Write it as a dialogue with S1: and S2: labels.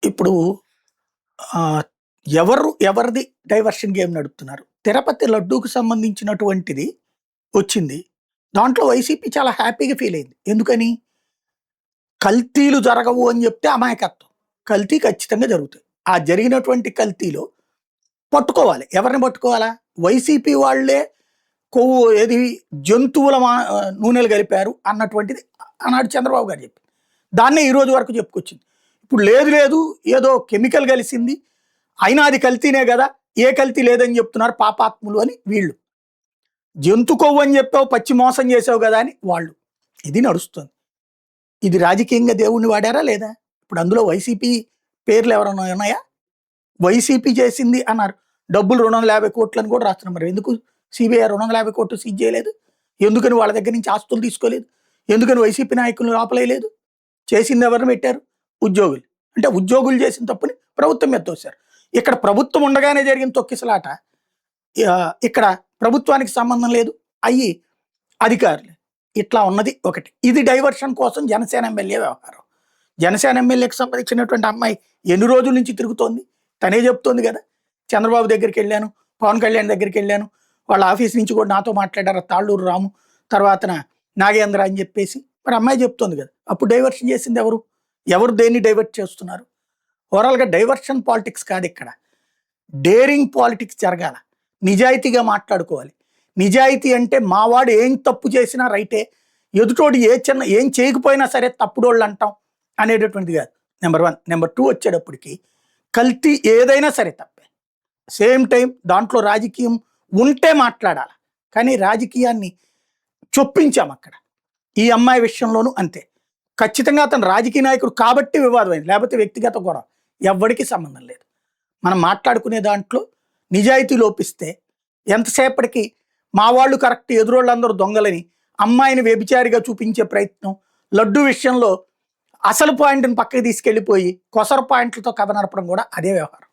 S1: ఇప్పుడు ఆహ్, ఎవరిది డైవర్షన్ గేమ్ నడుపుతున్నారు. తిరుపతి లడ్డూకి సంబంధించినటువంటిది వచ్చింది. దాంట్లో వైసీపీ చాలా హ్యాపీగా ఫీల్ అయింది. ఎందుకని? కల్తీలు జరగవు అని చెప్తే అమాయకత్వం. కల్తీ ఖచ్చితంగా జరుగుతాయి. ఆ జరిగినటువంటి కల్తీలో పట్టుకోవాలి. ఎవరిని పట్టుకోవాలా? వైసీపీ వాళ్ళే కొవ్వు ఏది జంతువుల నూనెలు కలిపారు అన్నటువంటిది ఆనాడు చంద్రబాబు గారు చెప్పారు. దాన్నే ఈ రోజు వరకు చెప్పుకొచ్చింది. ఇప్పుడు లేదు ఏదో కెమికల్ కలిసింది. అయినా అది కల్తీనే గదా! ఏ కల్తీ లేదని చెప్తున్నారు పాపాత్ములు అని వీళ్ళు. జంతు కొవ్వు అని చెప్పావు, పచ్చి మోసం చేసావు గదా! అని వాళ్ళు. ఇది నడుస్తుంది. ఇది రాజకీయంగా దేవుడిని వాడారా లేదా? ఇప్పుడు అందులో వైసీపీ పేర్లు ఎవరైనా ఉన్నాయా? వైసీపీ చేసింది అన్నారు. డబ్బులు 250 కోట్లని కూడా రాస్తున్నారు. మరి ఎందుకు సీబీఐ 250 కోట్లు సీజ్ చేయలేదు? ఎందుకని వాళ్ళ దగ్గర నుంచి ఆస్తులు తీసుకోలేదు? ఎందుకని వైసీపీ నాయకులను లోపలేయలేదు? చేసింది ఎవరిని పెట్టారు? ఉద్యోగులు. అంటే ఉద్యోగులు చేసిన తప్పుని ప్రభుత్వం మీద తోశారు. ఇక్కడ ప్రభుత్వం ఉండగానే జరిగిన తొక్కిసలాట. ఇక్కడ ప్రభుత్వానికి సంబంధం లేదు. అయ్యి అధికారులు. ఇట్లా ఉన్నది ఒకటి. ఇది డైవర్షన్ కోసం జనసేన ఎమ్మెల్యే వ్యవహారం. జనసేన ఎమ్మెల్యేకి సంబంధించినటువంటి అమ్మాయి ఎన్ని రోజుల నుంచి తిరుగుతోంది? తనే చెప్తోంది కదా! చంద్రబాబు దగ్గరికెళ్ళాను, పవన్ కళ్యాణ్ దగ్గరికెళ్ళాను. వాళ్ళ ఆఫీస్ నుంచి కూడా నాతో మాట్లాడారు తాళ్ళూరు రాము, తర్వాతన నాగేంద్ర అని చెప్పేసి. మరి అమ్మాయి చెప్తోంది కదా! అప్పుడు డైవర్షన్ చేసింది ఎవరు? ఎవరు దేన్ని డైవర్ట్ చేస్తున్నారు? ఓవరాల్‌గా డైవర్షన్ పాలిటిక్స్ కాదు ఇక్కడ. డేరింగ్ పాలిటిక్స్ జరగాల. నిజాయితీగా మాట్లాడుకోవాలి. నిజాయితీ అంటే మావాడు ఏం తప్పు చేసినా రైటే. ఎదుటోడు ఏం చేయకపోయినా సరే తప్పుడోళ్ళు అంటాం అనేటటువంటిది కాదు. నెంబర్ 1. నెంబర్ 2 వచ్చేటప్పటికి కల్తీ ఏదైనా సరే తప్పే. సేమ్ టైం దాంట్లో రాజకీయం ఉంటే మాట్లాడాలి. కానీ రాజకీయాన్ని చొప్పించాం అక్కడ. ఈ అమ్మాయి విషయంలోనూ అంతే. ఖచ్చితంగా అతను రాజకీయ నాయకుడు కాబట్టి వివాదమైంది. లేకపోతే వ్యక్తిగత గొడవ. ఎవ్వడికి సంబంధం లేదు. మనం మాట్లాడుకునే దాంట్లో నిజాయితీ లోపిస్తే ఎంతసేపటికి మా వాళ్ళు కరెక్ట్, ఎదురోళ్ళందరూ దొంగలని అమ్మాయిని వ్యభిచారిగా చూపించే ప్రయత్నం. లడ్డు విషయంలో అసలు పాయింట్ని పక్కకి తీసుకెళ్ళిపోయి కొసర పాయింట్లతో కథ నడపడం కూడా అదే వ్యవహారం.